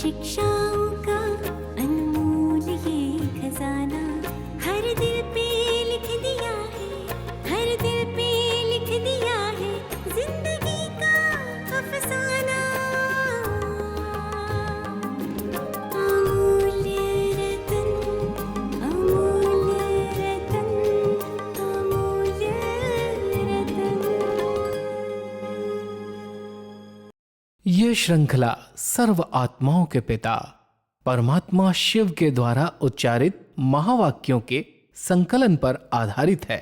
शिक्षाओं का अनमोल ये खजाना हर दिल पे लिख दिया है, हर दिल पे लिख दिया है जिंदगी का अफसाना। अमूल्य रतन, अमूल्य रतन, अमूल्य रतन। ये श्रृंखला सर्व आत्माओं के पिता परमात्मा शिव के द्वारा उच्चारित महावाक्यों के संकलन पर आधारित है।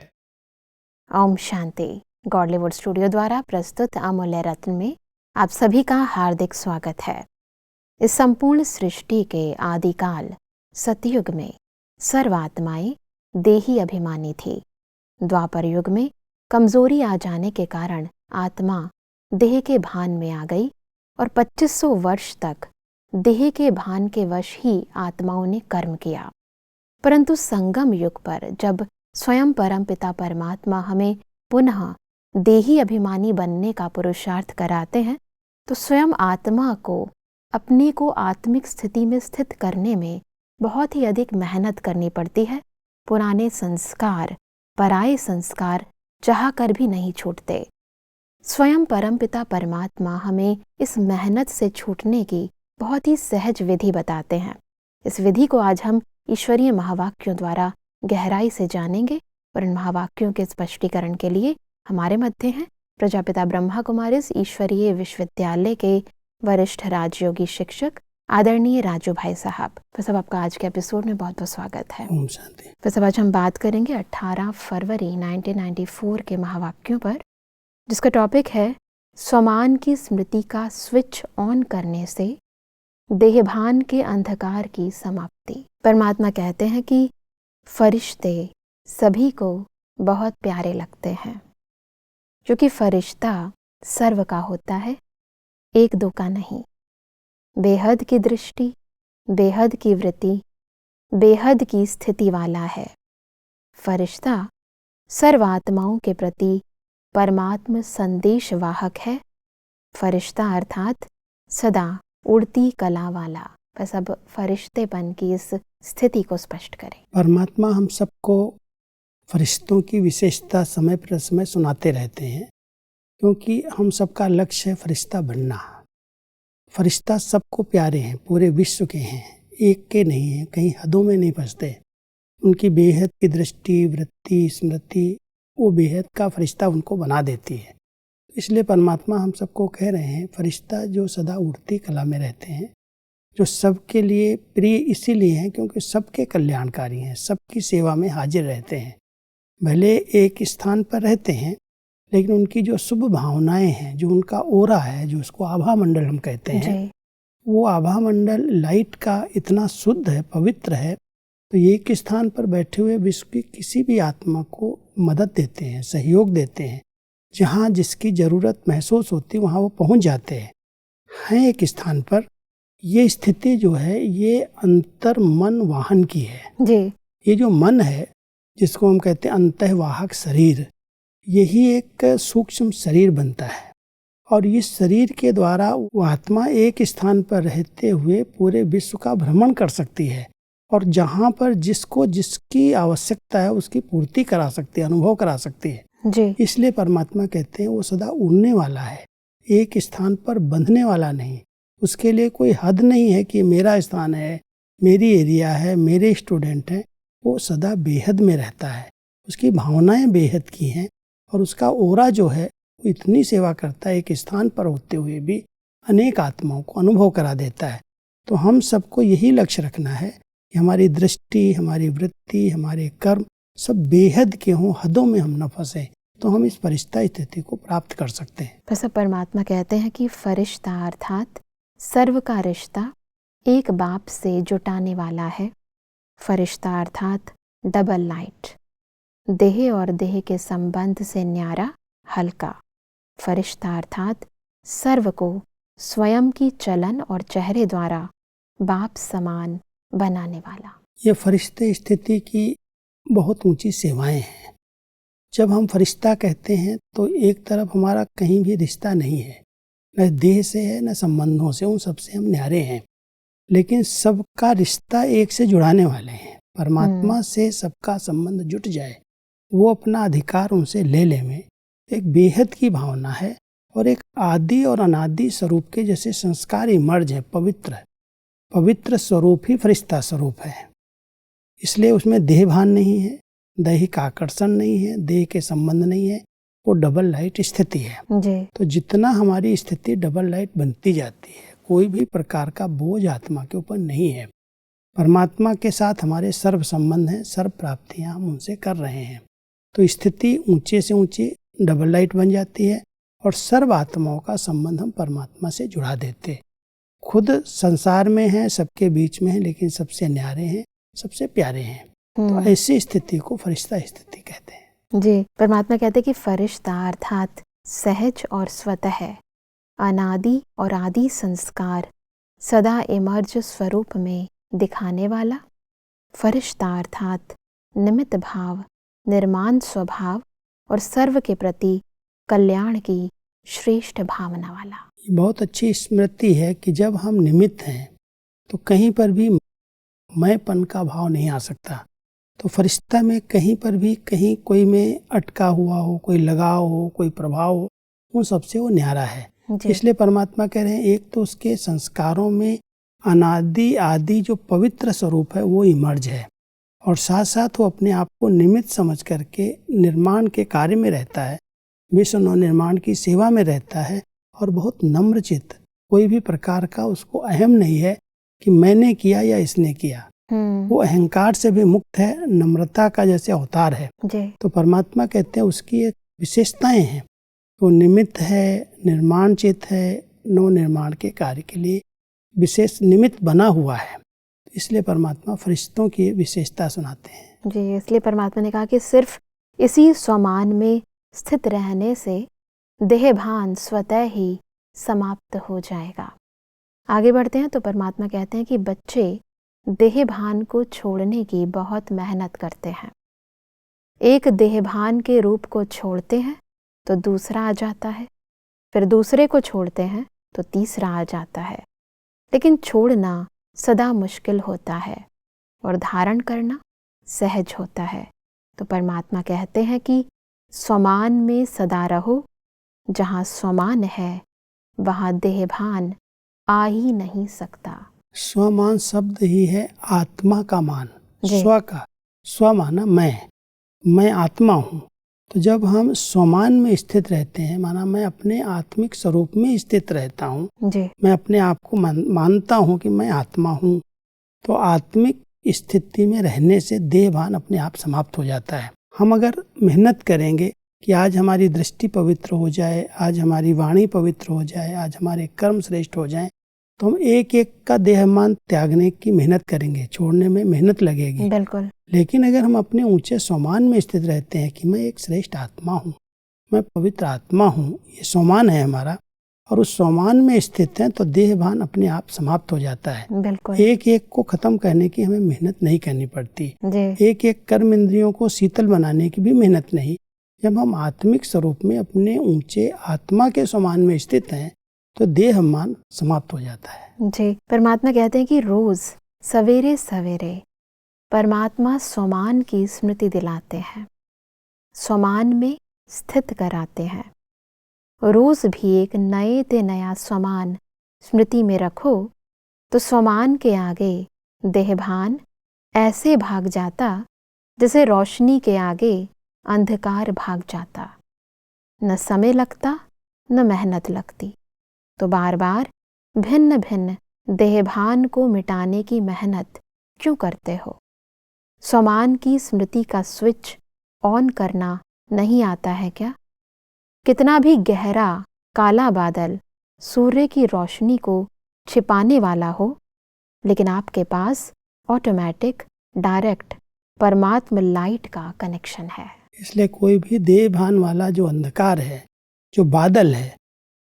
ओम शांति। गॉडलीवुड स्टूडियो द्वारा प्रस्तुत अमूल्य रत्न में आप सभी का हार्दिक स्वागत है। इस संपूर्ण सृष्टि के आदिकाल सतयुग में सर्व आत्माएं देही अभिमानी थी। द्वापर युग में कमजोरी आ जाने के कारण आत्मा देह के भान में आ गई और 2500 वर्ष तक देह के भान के वश ही आत्माओं ने कर्म किया। परंतु संगम युग पर जब स्वयं परमपिता परमात्मा हमें पुनः देही अभिमानी बनने का पुरुषार्थ कराते हैं, तो स्वयं आत्मा को अपने को आत्मिक स्थिति में स्थित करने में बहुत ही अधिक मेहनत करनी पड़ती है। पुराने संस्कार, पराये संस्कार चाह कर भी नहीं छूटते। स्वयं परमपिता परमात्मा हमें इस मेहनत से छूटने की बहुत ही सहज विधि बताते हैं। इस विधि को आज हम ईश्वरीय महावाक्यों द्वारा गहराई से जानेंगे और इन महावाक्यों के स्पष्टीकरण के लिए हमारे मध्य हैं प्रजापिता ब्रह्मा कुमारीज ईश्वरीय विश्वविद्यालय के वरिष्ठ राजयोगी शिक्षक आदरणीय राजू भाई साहब। तो सब आपका आज के एपिसोड में बहुत बहुत स्वागत है। ओम शांति। तो सब आज हम बात करेंगे 18 फरवरी 1994 के महावाक्यों पर, जिसका टॉपिक है स्वमान की स्मृति का स्विच ऑन करने से देहभान के अंधकार की समाप्ति। परमात्मा कहते हैं कि फरिश्ते सभी को बहुत प्यारे लगते हैं, क्योंकि फरिश्ता सर्व का होता है, एक दो का नहीं। बेहद की दृष्टि, बेहद की वृत्ति, बेहद की स्थिति वाला है। फरिश्ता सर्व आत्माओं के प्रति परमात्म संदेश वाहक है। फरिश्ता अर्थात सदा उड़ती कला वाला। बस अब फरिश्तेपन की इस स्थिति को स्पष्ट करें। परमात्मा हम सबको फरिश्तों की विशेषता समय पर समय सुनाते रहते हैं, क्योंकि हम सबका लक्ष्य है फरिश्ता बनना। फरिश्ता सबको प्यारे हैं, पूरे विश्व के हैं, एक के नहीं हैं, कहीं हदों में नहीं फंसते। उनकी बेहद की दृष्टि, वृत्ति, स्मृति, वो बेहद का फरिश्ता उनको बना देती है। इसलिए परमात्मा हम सबको कह रहे हैं फरिश्ता जो सदा उड़ती कला में रहते हैं, जो सबके लिए प्रिय इसीलिए हैं क्योंकि सबके कल्याणकारी हैं, सबकी सेवा में हाजिर रहते हैं। भले एक स्थान पर रहते हैं, लेकिन उनकी जो शुभ भावनाएं हैं, जो उनका ओरा है, जो उसको आभा मंडल हम कहते हैं, वो आभा मंडल लाइट का इतना शुद्ध है, पवित्र है, तो एक स्थान पर बैठे हुए विश्व की किसी भी आत्मा को मदद देते हैं, सहयोग देते हैं। जहाँ जिसकी ज़रूरत महसूस होती वहाँ वो पहुँच जाते हैं एक स्थान पर। ये स्थिति जो है ये अंतर मन वाहन की है जी। ये जो मन है, जिसको हम कहते हैं अंतःवाहक शरीर, यही एक सूक्ष्म शरीर बनता है और इस शरीर के द्वारा वो आत्मा एक स्थान पर रहते हुए पूरे विश्व का भ्रमण कर सकती है और जहाँ पर जिसको जिसकी आवश्यकता है उसकी पूर्ति करा सकती है, अनुभव करा सकती है जी। इसलिए परमात्मा कहते हैं वो सदा उड़ने वाला है, एक स्थान पर बंधने वाला नहीं। उसके लिए कोई हद नहीं है कि मेरा स्थान है, मेरी एरिया है, मेरे स्टूडेंट हैं। वो सदा बेहद में रहता है, उसकी भावनाएं बेहद की हैं और उसका ओरा जो है वो इतनी सेवा करता है, एक स्थान पर होते हुए भी अनेक आत्माओं को अनुभव करा देता है। तो हम सबको यही लक्ष्य रखना है कि हमारी दृष्टि, हमारी वृत्ति, हमारे कर्म सब बेहद के हों, हदों में हम न फंसे, तो हम इस फरिश्ता स्थिति को प्राप्त कर सकते हैं। बस परमात्मा कहते हैं कि फरिश्ता अर्थात सर्व का रिश्ता एक बाप से जुटाने वाला है। फरिश्ता अर्थात डबल लाइट, देह और देह के संबंध से न्यारा, हल्का। फरिश्ता अर्थात सर्व को स्वयं की चलन और चेहरे द्वारा बाप समान बनाने वाला। ये फरिश्ते स्थिति की बहुत ऊंची सेवाएं हैं। जब हम फरिश्ता कहते हैं तो एक तरफ हमारा कहीं भी रिश्ता नहीं है, न देह से है न संबंधों से, उन सबसे हम न्यारे हैं। लेकिन सबका रिश्ता एक से जुड़ाने वाले हैं। परमात्मा से सबका संबंध जुट जाए, वो अपना अधिकार उनसे ले ले में एक बेहद की भावना है और एक आदि और अनादि स्वरूप के जैसे संस्कार इमर्ज है। पवित्र स्वरूप ही फरिश्ता स्वरूप है। इसलिए उसमें देह भान नहीं है, दैहिक आकर्षण नहीं है, देह के संबंध नहीं है, वो डबल लाइट स्थिति है जी। तो जितना हमारी स्थिति डबल लाइट बनती जाती है, कोई भी प्रकार का बोझ आत्मा के ऊपर नहीं है। परमात्मा के साथ हमारे सर्व संबंध हैं, सर्व प्राप्तियां हम उनसे कर रहे हैं, तो स्थिति ऊंचे से ऊंची डबल लाइट बन जाती है और सर्व आत्माओं का संबंध हम परमात्मा से जुड़ा देते। खुद संसार में हैं, सबके बीच में हैं, लेकिन सबसे न्यारे हैं, सबसे प्यारे हैं। तो ऐसी स्थिति को फरिश्ता स्थिति कहते हैं। जी, परमात्मा कहते हैं कि फरिश्ता अर्थात सहज और स्वतः अनादि और आदि संस्कार सदा इमर्ज स्वरूप में दिखाने वाला, फरिश्ता अर्थात निमित्त भाव, निर्माण स्वभाव और सर्व के प्रति कल्याण की श्रेष्ठ भावना वाला। बहुत अच्छी स्मृति है कि जब हम निमित्त हैं तो कहीं पर भी मैंपन का भाव नहीं आ सकता। तो फरिश्ता में कहीं पर भी कहीं कोई में अटका हुआ हो, कोई लगाव हो, कोई प्रभाव हो, उन सबसे वो न्यारा है। इसलिए परमात्मा कह रहे हैं एक तो उसके संस्कारों में अनादि आदि जो पवित्र स्वरूप है वो इमर्ज है, और साथ साथ वो अपने आप को निमित्त समझ करके निर्माण के कार्य में रहता है, विश्व निर्माण की सेवा में रहता है, और बहुत नम्रचित्त, कोई भी प्रकार का उसको अहम नहीं है कि मैंने किया या इसने किया। वो अहंकार से भी मुक्त है, नम्रता का जैसे अवतार है। तो परमात्मा कहते हैं उसकी एक विशेषताएं हैं, वो निमित्त है, निर्माण चित्त है, नव निर्माण के कार्य के लिए विशेष निमित्त बना हुआ है। इसलिए परमात्मा फरिश्तों की विशेषता सुनाते हैं। जी, इसलिए परमात्मा ने कहा कि सिर्फ इसी स्वमान में स्थित रहने से देहभान स्वतः ही समाप्त हो जाएगा। आगे बढ़ते हैं तो परमात्मा कहते हैं कि बच्चे देहभान को छोड़ने की बहुत मेहनत करते हैं। एक देहभान के रूप को छोड़ते हैं तो दूसरा आ जाता है, फिर दूसरे को छोड़ते हैं तो तीसरा आ जाता है, लेकिन छोड़ना सदा मुश्किल होता है और धारण करना सहज होता है। तो परमात्मा कहते हैं कि स्वमान में सदा रहो, जहाँ स्वमान है वहाँ देहभान आ ही नहीं सकता। स्वमान शब्द ही है आत्मा का मान, स्व का, स्व माना मैं आत्मा हूँ। तो जब हम स्वमान में स्थित रहते हैं, माना मैं अपने आत्मिक स्वरूप में स्थित रहता हूँ, मैं अपने आप को मानता हूँ कि मैं आत्मा हूँ, तो आत्मिक स्थिति में रहने से देहभान अपने आप समाप्त हो जाता है। हम अगर मेहनत करेंगे कि आज हमारी दृष्टि पवित्र हो जाए, आज हमारी वाणी पवित्र हो जाए, आज हमारे कर्म श्रेष्ठ हो जाएं, तो हम एक एक का देहमान त्यागने की मेहनत करेंगे, छोड़ने में मेहनत लगेगी। बिल्कुल। लेकिन अगर हम अपने ऊंचे स्वमान में स्थित रहते हैं कि मैं एक श्रेष्ठ आत्मा हूँ, मैं पवित्र आत्मा हूँ, ये स्वमान है हमारा, और उस स्वमान में स्थित हैं, तो देहभान अपने आप समाप्त हो जाता है। बिल्कुल। एक एक को खत्म करने की हमें मेहनत नहीं करनी पड़ती, एक एक कर्म इंद्रियों को शीतल बनाने की भी मेहनत नहीं। जब हम आत्मिक स्वरूप में अपने ऊंचे आत्मा के समान में स्थित हैं तो देहमान समाप्त हो जाता है। जी, परमात्मा कहते हैं कि रोज सवेरे सवेरे परमात्मा स्वमान की स्मृति दिलाते हैं, स्वमान में स्थित कराते हैं। रोज भी एक नए ते नया स्वमान स्मृति में रखो तो स्वमान के आगे देहभान ऐसे भाग जाता जैसे रोशनी के आगे अंधकार भाग जाता। न समय लगता न मेहनत लगती, तो बार बार भिन्न भिन्न देहभान को मिटाने की मेहनत क्यों करते हो? स्वमान की स्मृति का स्विच ऑन करना नहीं आता है क्या? कितना भी गहरा काला बादल सूर्य की रोशनी को छिपाने वाला हो, लेकिन आपके पास ऑटोमेटिक डायरेक्ट परमात्मा लाइट का कनेक्शन है। इसलिए कोई भी देहभान वाला जो अंधकार है, जो बादल है,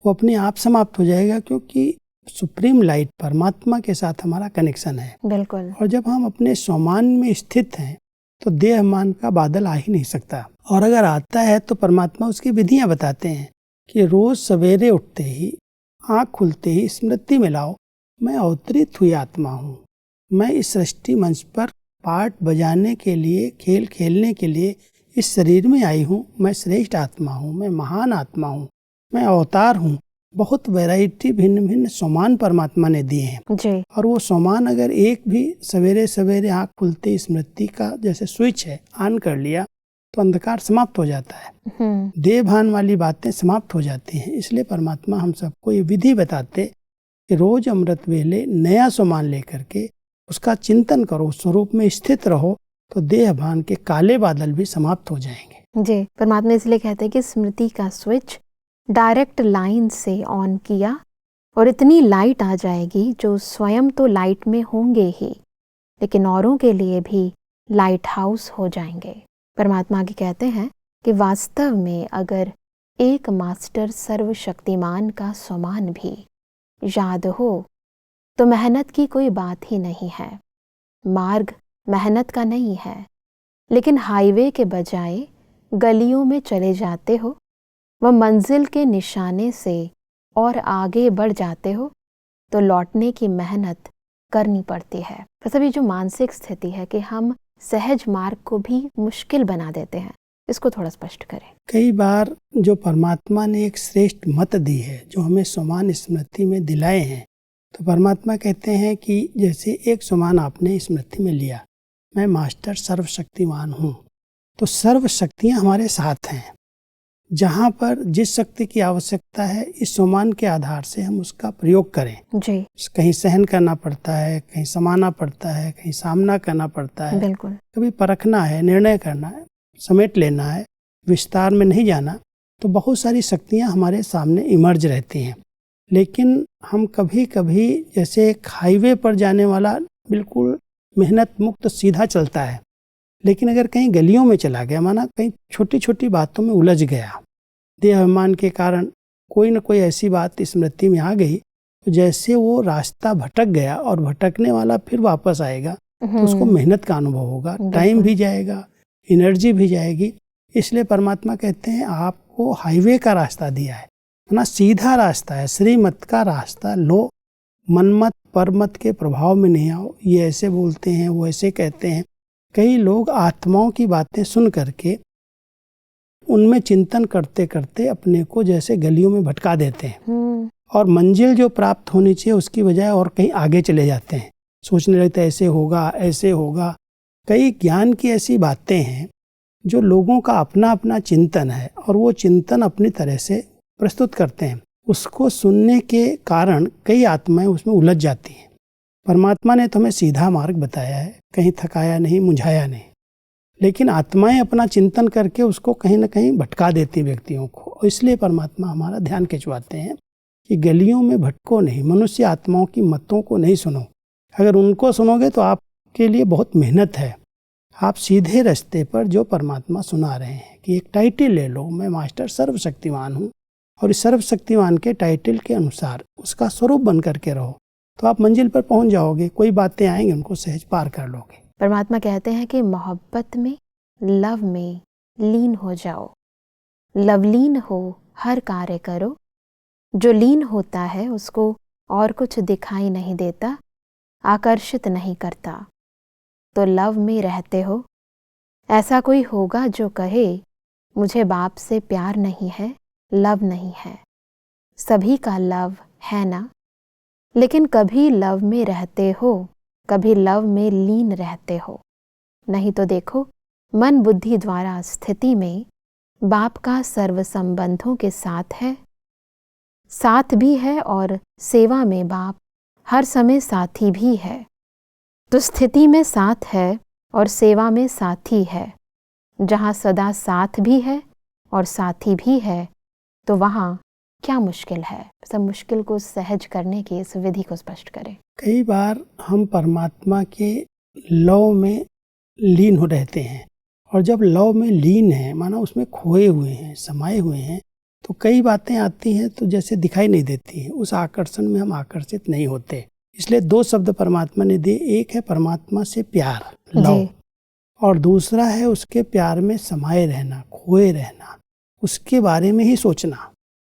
वो अपने आप समाप्त हो जाएगा, क्योंकि सुप्रीम लाइट परमात्मा के साथ हमारा कनेक्शन है। बिल्कुल। और जब हम अपने स्वमान में स्थित हैं तो देहमान का बादल आ ही नहीं सकता, और अगर आता है तो परमात्मा उसकी विधियां बताते हैं कि रोज सवेरे उठते ही, आँख खुलते ही स्मृति में लाओ मैं अवतरित हुई आत्मा हूँ, मैं इस सृष्टि मंच पर पार्ट बजाने के लिए, खेल खेलने के लिए इस शरीर में आई हूँ। मैं श्रेष्ठ आत्मा हूँ, मैं महान आत्मा हूँ, मैं अवतार हूँ। बहुत वैरायटी, भिन्न भिन्न सोमान परमात्मा ने दिए हैं जी। और वो सोमान अगर एक भी सवेरे सवेरे आँख खुलते स्मृति का जैसे स्विच है ऑन कर लिया तो अंधकार समाप्त हो जाता है, देह भान वाली बातें समाप्त हो जाती हैं। इसलिए परमात्मा हम सबको ये विधि बताते कि रोज अमृत वेले नया सोमान लेकर के उसका चिंतन करो, स्वरूप में स्थित रहो, तो देह भान के काले बादल भी समाप्त हो जाएंगे। जी, परमात्मा इसलिए कहते हैं कि स्मृति का स्विच डायरेक्ट लाइन से ऑन किया और इतनी लाइट आ जाएगी जो स्वयं तो लाइट में होंगे ही, लेकिन औरों के लिए भी लाइट हाउस हो जाएंगे। परमात्मा आगे कहते हैं कि वास्तव में अगर एक मास्टर सर्वशक्तिमान का सोमान भी याद हो तो मेहनत की कोई बात ही नहीं है। मार्ग मेहनत का नहीं है, लेकिन हाईवे के बजाय गलियों में चले जाते हो, वह मंजिल के निशाने से और आगे बढ़ जाते हो तो लौटने की मेहनत करनी पड़ती है। मतलब ये जो मानसिक स्थिति है कि हम सहज मार्ग को भी मुश्किल बना देते हैं, इसको थोड़ा स्पष्ट करें। कई बार जो परमात्मा ने एक श्रेष्ठ मत दी है, जो हमें सोमान स्मृति में दिलाए हैं, तो परमात्मा कहते हैं कि जैसे एक सोमान आपने स्मृति में लिया, मैं मास्टर सर्वशक्तिमान हूँ, तो सर्व शक्तियाँ हमारे साथ हैं। जहाँ पर जिस शक्ति की आवश्यकता है, इस सोमान के आधार से हम उसका प्रयोग करें। जी, कहीं सहन करना पड़ता है, कहीं समाना पड़ता है, कहीं सामना करना पड़ता है, बिल्कुल। कभी परखना है, निर्णय करना है, समेट लेना है, विस्तार में नहीं जाना। तो बहुत सारी शक्तियाँ हमारे सामने इमर्ज रहती हैं, लेकिन हम कभी कभी जैसे एक हाईवे पर जाने वाला बिल्कुल मेहनत मुक्त सीधा चलता है, लेकिन अगर कहीं गलियों में चला गया, माना कहीं छोटी छोटी बातों में उलझ गया, देह अभिमान के कारण कोई न कोई ऐसी बात स्मृति में आ गई, तो जैसे वो रास्ता भटक गया और भटकने वाला फिर वापस आएगा तो उसको मेहनत का अनुभव होगा, टाइम भी जाएगा, एनर्जी भी जाएगी। इसलिए परमात्मा कहते हैं आपको हाईवे का रास्ता दिया है ना, सीधा रास्ता है, श्रीमत का रास्ता लो, मनमत परमत के प्रभाव में नहीं आओ। ये ऐसे बोलते हैं, वो ऐसे कहते हैं। कई लोग आत्माओं की बातें सुन करके उनमें चिंतन करते करते अपने को जैसे गलियों में भटका देते हैं और मंजिल जो प्राप्त होनी चाहिए उसकी बजाय और कहीं आगे चले जाते हैं, सोचने लगते हैं ऐसे होगा, ऐसे होगा। कई ज्ञान की ऐसी बातें हैं जो लोगों का अपना अपना चिंतन है और वो चिंतन अपनी तरह से प्रस्तुत करते हैं, उसको सुनने के कारण कई आत्माएं उसमें उलझ जाती हैं। परमात्मा ने तो हमें सीधा मार्ग बताया है, कहीं थकाया नहीं, मुझाया नहीं, लेकिन आत्माएं अपना चिंतन करके उसको कहीं ना कहीं भटका देती व्यक्तियों को। और इसलिए परमात्मा हमारा ध्यान खिंचवाते हैं कि गलियों में भटको नहीं, मनुष्य आत्माओं की मतों को नहीं सुनो। अगर उनको सुनोगे तो आपके लिए बहुत मेहनत है। आप सीधे रास्ते पर जो परमात्मा सुना रहे हैं कि एक टाइटल ले लो, मैं मास्टर सर्वशक्तिमान हूँ, और इस सर्वशक्तिमान के टाइटल के अनुसार उसका स्वरूप बन करके रहो, तो आप मंजिल पर पहुंच जाओगे। कोई बातें आएंगी, उनको सहज पार कर लोगे। परमात्मा कहते हैं कि मोहब्बत में, लव में लीन हो जाओ, लवलीन हो, हर कार्य करो। जो लीन होता है उसको और कुछ दिखाई नहीं देता, आकर्षित नहीं करता। तो लव में रहते हो। ऐसा कोई होगा जो कहे मुझे बाप से प्यार नहीं है, लव नहीं है। सभी का लव है ना, लेकिन कभी लव में रहते हो, कभी लव में लीन रहते हो। नहीं तो देखो, मन बुद्धि द्वारा स्थिति में बाप का सर्व संबंधों के साथ है, साथ भी है, और सेवा में बाप हर समय साथी भी है। तो स्थिति में साथ है और सेवा में साथी है। जहाँ सदा साथ भी है और साथी भी है, तो वहाँ क्या मुश्किल है? सब मुश्किल को सहज करने की इस विधि को स्पष्ट करें। कई बार हम परमात्मा के लव में लीन हो रहते हैं, और जब लव में लीन है, माना उसमें खोए हुए हैं, समाये हुए हैं, तो कई बातें आती हैं तो जैसे दिखाई नहीं देती हैं, उस आकर्षण में हम आकर्षित नहीं होते। इसलिए दो शब्द परमात्मा ने दिए, एक है परमात्मा से प्यार, लव, और दूसरा है उसके प्यार में समाये रहना, खोए रहना, उसके बारे में ही सोचना।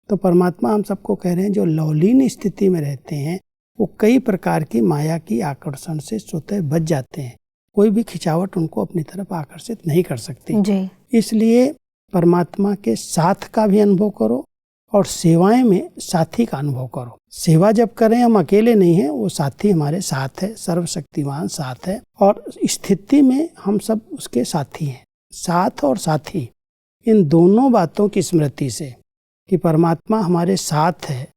तो परमात्मा हम सबको कह रहे हैं जो लवलीन स्थिति में रहते हैं, वो कई प्रकार की माया की आकर्षण से स्वतः बच जाते हैं। कोई भी खिंचावट उनको अपनी तरफ आकर्षित नहीं कर सकती जी। इसलिए परमात्मा के साथ का भी अनुभव करो और सेवाएं में साथी का अनुभव करो। सेवा जब करें हम अकेले नहीं हैं, वो साथी हमारे साथ है, सर्वशक्तिमान साथ है और स्थिति में हम सब उसके साथी हैं। साथ और साथी इन दोनों बातों की स्मृति से कि परमात्मा हमारे साथ है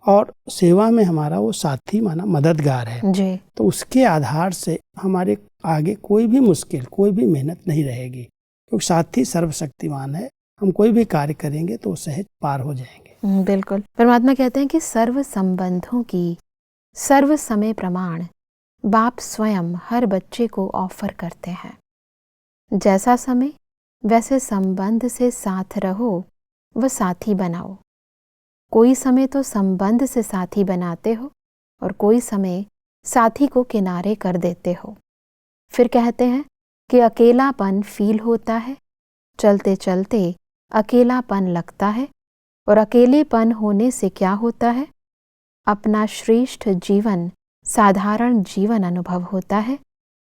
और सेवा में हमारा वो साथी माना मददगार है जी। तो उसके आधार से हमारे आगे कोई भी मुश्किल, कोई भी मेहनत नहीं रहेगी, क्योंकि साथी सर्वशक्तिमान है। हम कोई भी कार्य करेंगे तो सहज पार हो जाएंगे। बिल्कुल। परमात्मा कहते हैं कि सर्व संबंधों की सर्व समय प्रमाण बाप स्वयं हर बच्चे को ऑफर करते हैं। जैसा समय वैसे संबंध से साथ रहो व साथी बनाओ। कोई समय तो संबंध से साथी बनाते हो और कोई समय साथी को किनारे कर देते हो। फिर कहते हैं कि अकेलापन फील होता है, चलते चलते अकेलापन लगता है और अकेलेपन होने से क्या होता है? अपना श्रेष्ठ जीवन साधारण जीवन अनुभव होता है।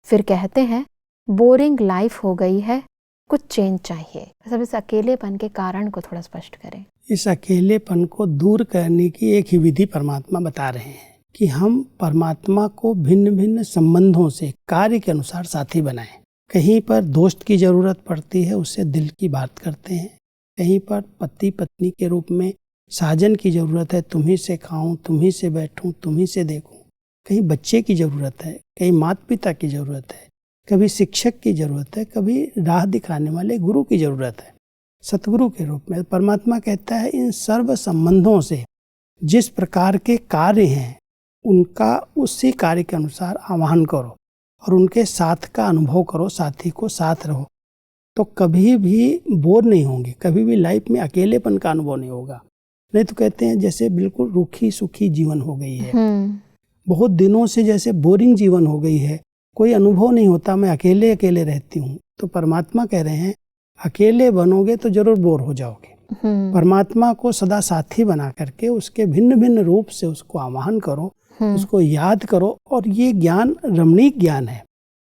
फिर कहते हैं बोरिंग लाइफ हो गई है, कुछ चेंज चाहिए। सब इस अकेलेपन के कारण को थोड़ा स्पष्ट करें। इस अकेलेपन को दूर करने की एक ही विधि परमात्मा बता रहे हैं कि हम परमात्मा को भिन्न भिन्न संबंधों से कार्य के अनुसार साथी बनाएं। कहीं पर दोस्त की जरूरत पड़ती है, उससे दिल की बात करते हैं। कहीं पर पति पत्नी के रूप में साजन की जरूरत है, तुम्ही से खाऊं, तुम्ही से बैठूं, तुम्ही से देखूं। कहीं बच्चे की जरूरत है, कहीं माता पिता की जरूरत है, कभी शिक्षक की जरूरत है, कभी राह दिखाने वाले गुरु की जरूरत है, सतगुरु के रूप में। परमात्मा कहता है इन सर्व संबंधों से जिस प्रकार के कार्य हैं उनका उसी कार्य के अनुसार आह्वान करो और उनके साथ का अनुभव करो, साथी को साथ रहो, तो कभी भी बोर नहीं होंगे, कभी भी लाइफ में अकेलेपन का अनुभव नहीं होगा। नहीं तो कहते हैं जैसे बिल्कुल रूखी सूखी जीवन हो गई है, बहुत दिनों से जैसे बोरिंग जीवन हो गई है, कोई अनुभव नहीं होता, मैं अकेले अकेले रहती हूँ। तो परमात्मा कह रहे हैं अकेले बनोगे तो जरूर बोर हो जाओगे। परमात्मा को सदा साथी बना करके उसके भिन्न भिन्न रूप से उसको आह्वान करो, उसको याद करो। और ये ज्ञान रमणीक ज्ञान है,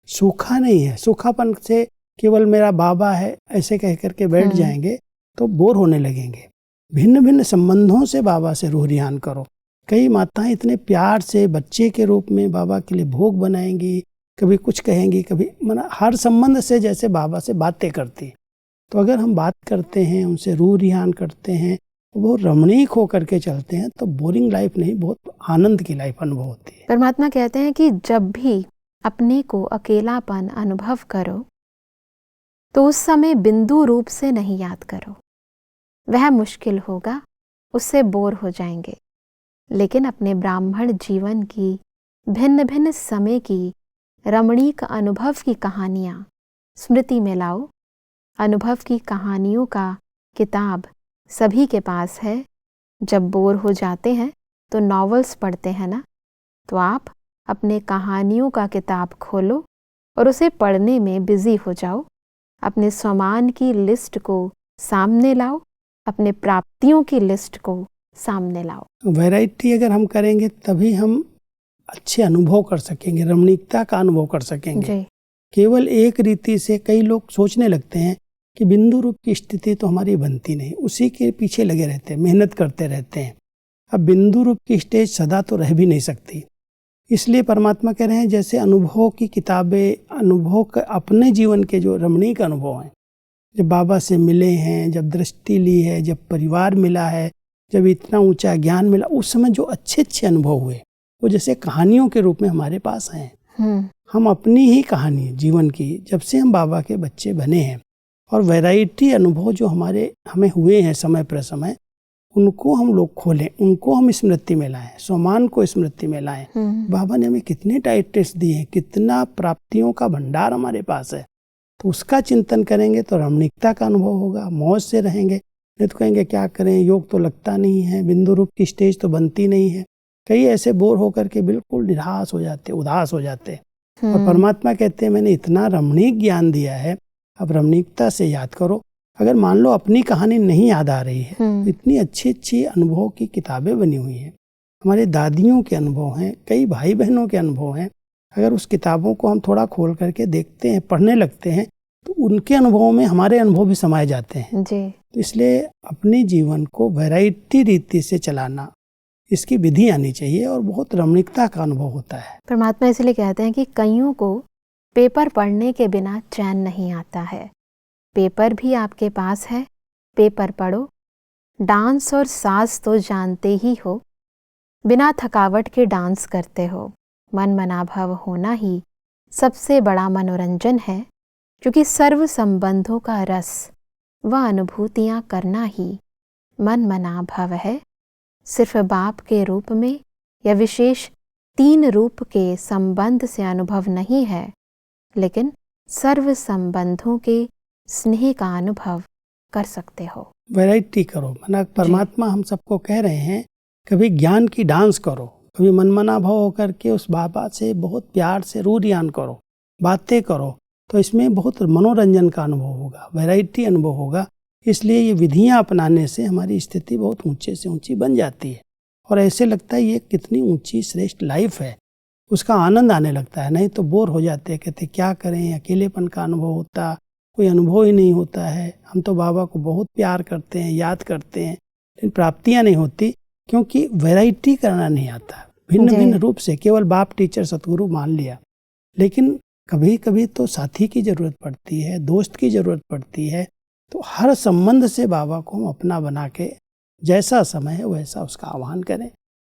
सूखा नहीं है। सूखापन से केवल मेरा बाबा है ऐसे कह करके बैठ जाएंगे तो बोर होने लगेंगे। भिन्न भिन्न संबंधों से बाबा से रूह रिहान करो। कई माताएं इतने प्यार से बच्चे के रूप में बाबा के लिए भोग बनाएंगी, कभी कुछ कहेंगी, कभी हर संबंध से जैसे बाबा से बातें करती। तो अगर हम बात करते हैं, उनसे रूह रिहान करते हैं, वो रमणीक होकर के चलते हैं, तो बोरिंग लाइफ नहीं, बहुत आनंद की लाइफ अनुभव होती है। परमात्मा कहते हैं कि जब भी अपने को अकेलापन अनुभव करो तो उस समय बिंदु रूप से नहीं याद करो, वह मुश्किल होगा, उससे बोर हो जाएंगे। लेकिन अपने ब्राह्मण जीवन की भिन्न भिन्न समय की रमणीक अनुभव की कहानियाँ स्मृति में लाओ। अनुभव की कहानियों का किताब सभी के पास है। जब बोर हो जाते हैं तो नॉवेल्स पढ़ते हैं ना, तो आप अपने कहानियों का किताब खोलो और उसे पढ़ने में बिजी हो जाओ। अपने सम्मान की लिस्ट को सामने लाओ, अपने प्राप्तियों की लिस्ट को सामने लाओ। वैरायटी अगर हम करेंगे तभी हम अच्छे अनुभव कर सकेंगे, रमणीकता का अनुभव कर सकेंगे। केवल एक रीति से कई लोग सोचने लगते हैं कि बिंदु रूप की स्थिति तो हमारी बनती नहीं, उसी के पीछे लगे रहते हैं, मेहनत करते रहते हैं। अब बिंदु रूप की स्टेज सदा तो रह भी नहीं सकती, इसलिए परमात्मा कह रहे हैं जैसे अनुभव की किताबें, अनुभव का अपने जीवन के जो रमणीक अनुभव हैं, जब बाबा से मिले हैं, जब दृष्टि ली है, जब परिवार मिला है, जब इतना ऊंचा ज्ञान मिला, उस समय जो अच्छे अच्छे अनुभव हुए वो जैसे कहानियों के रूप में हमारे पास हैं। हम अपनी ही कहानी जीवन की, जब से हम बाबा के बच्चे बने हैं, और वैरायटी अनुभव जो हमें हुए हैं समय पर समय, उनको हम लोग खोलें, उनको हम स्मृति में लाएं, सम्मान को स्मृति में लाएं। बाबा ने हमें कितने टाइटल्स दिए हैं, कितना प्राप्तियों का भंडार हमारे पास है, तो उसका चिंतन करेंगे तो रमणीकता का अनुभव होगा, मौज से रहेंगे। नहीं तो कहेंगे क्या करें, योग तो लगता नहीं है, बिंदु रूप की स्टेज तो बनती नहीं है। कई ऐसे बोर होकर के बिल्कुल निराश हो जाते, उदास हो जाते। और परमात्मा कहते हैं मैंने इतना रमणीक ज्ञान दिया है, अब रमणीकता से याद करो। अगर मान लो अपनी कहानी नहीं याद आ रही है, तो इतनी अच्छी अच्छी अनुभव की किताबें बनी हुई हैं। हमारे दादियों के अनुभव हैं, कई भाई बहनों के अनुभव हैं। अगर उस किताबों को हम थोड़ा खोल करके देखते हैं, पढ़ने लगते हैं, तो उनके अनुभवों में हमारे अनुभव भी समाये जाते हैं जी। तो इसलिए अपने जीवन को वैरायटी रीति से चलाना, इसकी विधि आनी चाहिए और बहुत रमणीकता का अनुभव होता है। परमात्मा इसलिए कहते हैं कि कईयों को पेपर पढ़ने के बिना चैन नहीं आता है। पेपर भी आपके पास है, पेपर पढ़ो। डांस और साज तो जानते ही हो, बिना थकावट के डांस करते हो। मन मनाभव होना ही सबसे बड़ा मनोरंजन है, क्योंकि सर्व संबंधों का रस व अनुभूतियाँ करना ही मन मनाभव है। सिर्फ बाप के रूप में या विशेष 3 रूप के संबंध से अनुभव नहीं है, लेकिन सर्व संबंधों के स्नेह का अनुभव कर सकते हो। वैरायटी करो, माना परमात्मा हम सबको कह रहे हैं, कभी ज्ञान की डांस करो, कभी मनमना भाव होकर के उस बाबा से बहुत प्यार से रूरियान करो, बातें करो, तो इसमें बहुत मनोरंजन का अनुभव होगा, वैरायटी अनुभव होगा। इसलिए ये विधियां अपनाने से हमारी स्थिति बहुत ऊंचे से ऊंची बन जाती है और ऐसे लगता है ये कितनी ऊंची श्रेष्ठ लाइफ है, उसका आनंद आने लगता है। नहीं तो बोर हो जाते हैं, कहते क्या करें, अकेलेपन का अनुभव होता, कोई अनुभव ही नहीं होता है। हम तो बाबा को बहुत प्यार करते हैं, याद करते हैं, लेकिन प्राप्तियां नहीं होती, क्योंकि वैरायटी करना नहीं आता। भिन्न भिन्न रूप से केवल बाप टीचर सतगुरु मान लिया, लेकिन कभी कभी तो साथी की जरूरत पड़ती है, दोस्त की जरूरत पड़ती है। तो हर संबंध से बाबा को हम अपना बना के जैसा समय है वैसा उसका आह्वान करें,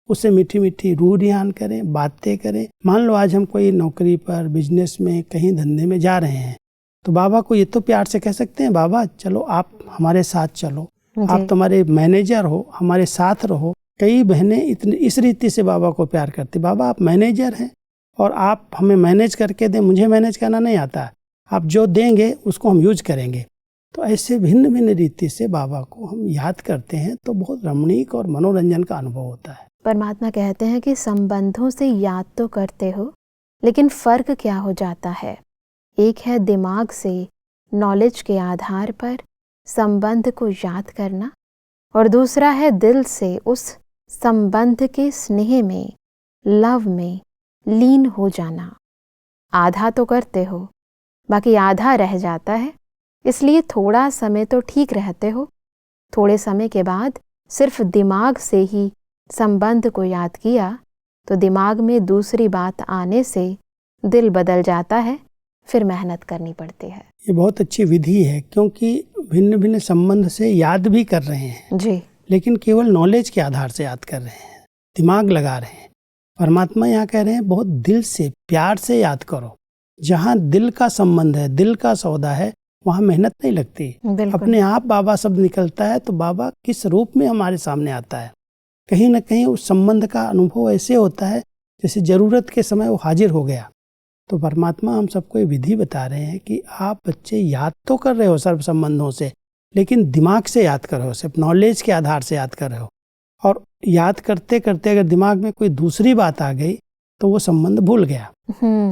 उससे मीठी मीठी रूरियान करें, बातें करें। मान लो आज हम कोई नौकरी पर, बिजनेस में, कहीं धंधे में जा रहे हैं, तो बाबा को ये तो प्यार से कह सकते हैं, बाबा चलो आप हमारे साथ चलो, आप तुम्हारे मैनेजर हो, हमारे साथ रहो। कई बहनें इतनी इस रीति से बाबा को प्यार करती, बाबा आप मैनेजर हैं और आप हमें मैनेज करके दें, मुझे मैनेज करना नहीं आता, आप जो देंगे उसको हम यूज करेंगे। तो ऐसे भिन्न भिन्न रीति से बाबा को हम याद करते हैं तो बहुत रमणीक और मनोरंजन का अनुभव होता है। परमात्मा कहते हैं कि संबंधों से याद तो करते हो, लेकिन फर्क क्या हो जाता है। एक है दिमाग से नॉलेज के आधार पर संबंध को याद करना, और दूसरा है दिल से उस संबंध के स्नेह में, लव में लीन हो जाना। आधा तो करते हो, बाकी आधा रह जाता है। इसलिए थोड़ा समय तो ठीक रहते हो, थोड़े समय के बाद सिर्फ दिमाग से ही संबंध को याद किया तो दिमाग में दूसरी बात आने से दिल बदल जाता है, फिर मेहनत करनी पड़ती है। ये बहुत अच्छी विधि है, क्योंकि भिन्न भिन्न संबंध से याद भी कर रहे हैं जी, लेकिन केवल नॉलेज के आधार से याद कर रहे हैं, दिमाग लगा रहे हैं। परमात्मा यहाँ कह रहे हैं बहुत दिल से, प्यार से याद करो। जहाँ दिल का संबंध है, दिल का सौदा है, वहाँ मेहनत नहीं लगती, अपने आप बाबा शब्द निकलता है। तो बाबा किस रूप में हमारे सामने आता है, कहीं ना कहीं उस संबंध का अनुभव ऐसे होता है जैसे जरूरत के समय वो हाजिर हो गया। तो परमात्मा हम सबको ये विधि बता रहे हैं कि आप बच्चे याद तो कर रहे हो सर्व संबंधों से, लेकिन दिमाग से याद कर रहे हो, सिर्फ नॉलेज के आधार से याद कर रहे हो। और याद करते करते अगर दिमाग में कोई दूसरी बात आ गई तो वो संबंध भूल गया।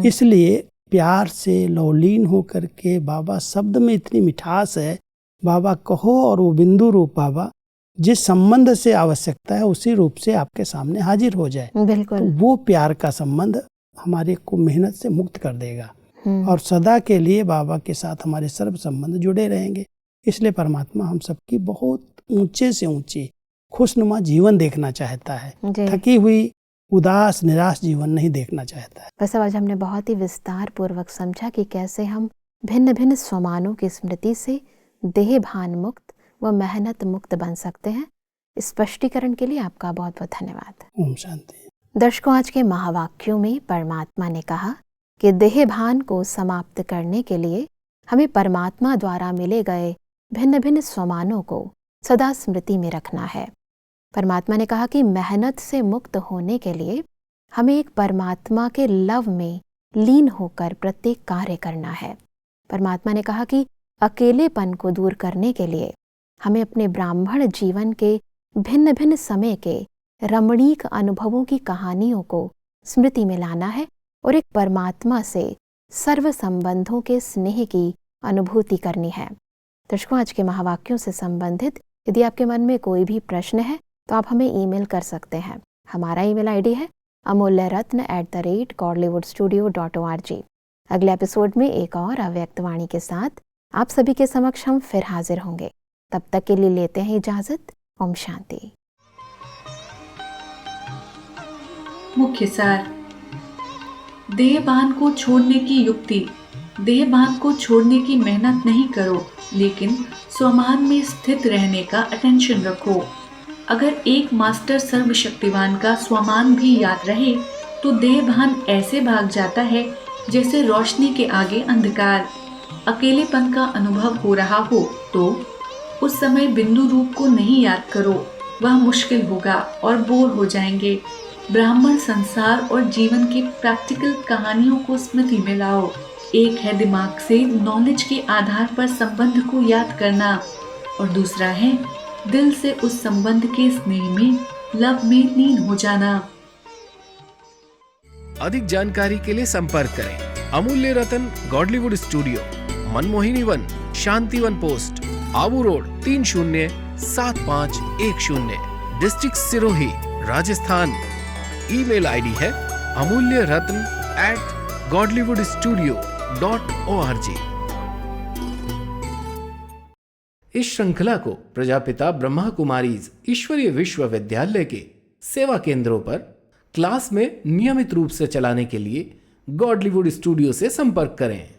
इसलिए प्यार से लवलीन हो करके, बाबा शब्द में इतनी मिठास है, बाबा कहो और वो बिंदु रूप बाबा जिस संबंध से आवश्यकता है उसी रूप से आपके सामने हाजिर हो जाए। बिल्कुल। तो वो प्यार का संबंध हमारे को मेहनत से मुक्त कर देगा और सदा के लिए बाबा के साथ हमारे सर्व संबंध जुड़े रहेंगे। इसलिए परमात्मा हम सबकी बहुत ऊंचे से ऊंची खुशनुमा जीवन देखना चाहता है, थकी हुई उदास निराश जीवन नहीं देखना चाहता है। बस आज हमने बहुत ही विस्तार पूर्वक समझा कि कैसे हम भिन्न भिन्न स्वमानों की स्मृति से देह भान मुक्त व मेहनत मुक्त बन सकते हैं। इस स्पष्टीकरण के लिए आपका बहुत बहुत धन्यवाद। ओम शांति। दर्शकों, आज के महावाक्यों में परमात्मा ने कहा कि देह भान को समाप्त करने के लिए हमें परमात्मा द्वारा मिले गए भिन्न भिन्न स्वमानों को सदा स्मृति में रखना है। परमात्मा ने कहा कि मेहनत से मुक्त होने के लिए हमें एक परमात्मा के लव में लीन होकर प्रत्येक कार्य करना है। परमात्मा ने कहा कि अकेलेपन को दूर करने के लिए हमें अपने ब्राह्मण जीवन के भिन्न भिन्न समय के रमणीक अनुभवों की कहानियों को स्मृति में लाना है और एक परमात्मा से सर्व संबंधों के स्नेह की अनुभूति करनी है। दर्शकों, आज के महावाक्यों से संबंधित यदि आपके मन में कोई भी प्रश्न है तो आप हमें ईमेल कर सकते हैं। हमारा ईमेल आईडी है amulyaratna@godlywoodstudio.org। अगले एपिसोड में एक और अव्यक्त वाणी के साथ आप सभी के समक्ष हम फिर हाजिर होंगे। तब तक के लिए लेते हैं इजाजत। ओम शांति। मुख्य सार। देहभान को छोड़ने की युक्ति। देहभान को छोड़ने की मेहनत नहीं करो, लेकिन स्वमान में स्थित रहने का अटेंशन रखो। अगर एक मास्टर सर्वशक्तिवान का स्वमान भी याद रहे तो देहभान ऐसे भाग जाता है जैसे रोशनी के आगे अंधकार। अकेलेपन का अनुभव हो रहा हो तो उस समय बिंदु रूप को नहीं याद करो, वह मुश्किल होगा और बोर हो जाएंगे। ब्राह्मण संसार और जीवन की प्रैक्टिकल कहानियों को स्मृति में लाओ। एक है दिमाग से नॉलेज के आधार पर संबंध को याद करना और दूसरा है दिल से उस संबंध के स्नेह में, लव में लीन हो जाना। अधिक जानकारी के लिए संपर्क करें अमूल्य रतन गॉडलीवुड स्टूडियो, मनमोहिनी वन, शांति वन post, Abu road 307510, district Sirohi, Rajasthan. Email ID है amulyaratn@godlywoodstudio.org। इस श्रृंखला को प्रजापिता ब्रह्मा कुमारीज ईश्वरीय विश्वविद्यालय के सेवा केंद्रों पर क्लास में नियमित रूप से चलाने के लिए गॉडलीवुड स्टूडियो से संपर्क करें।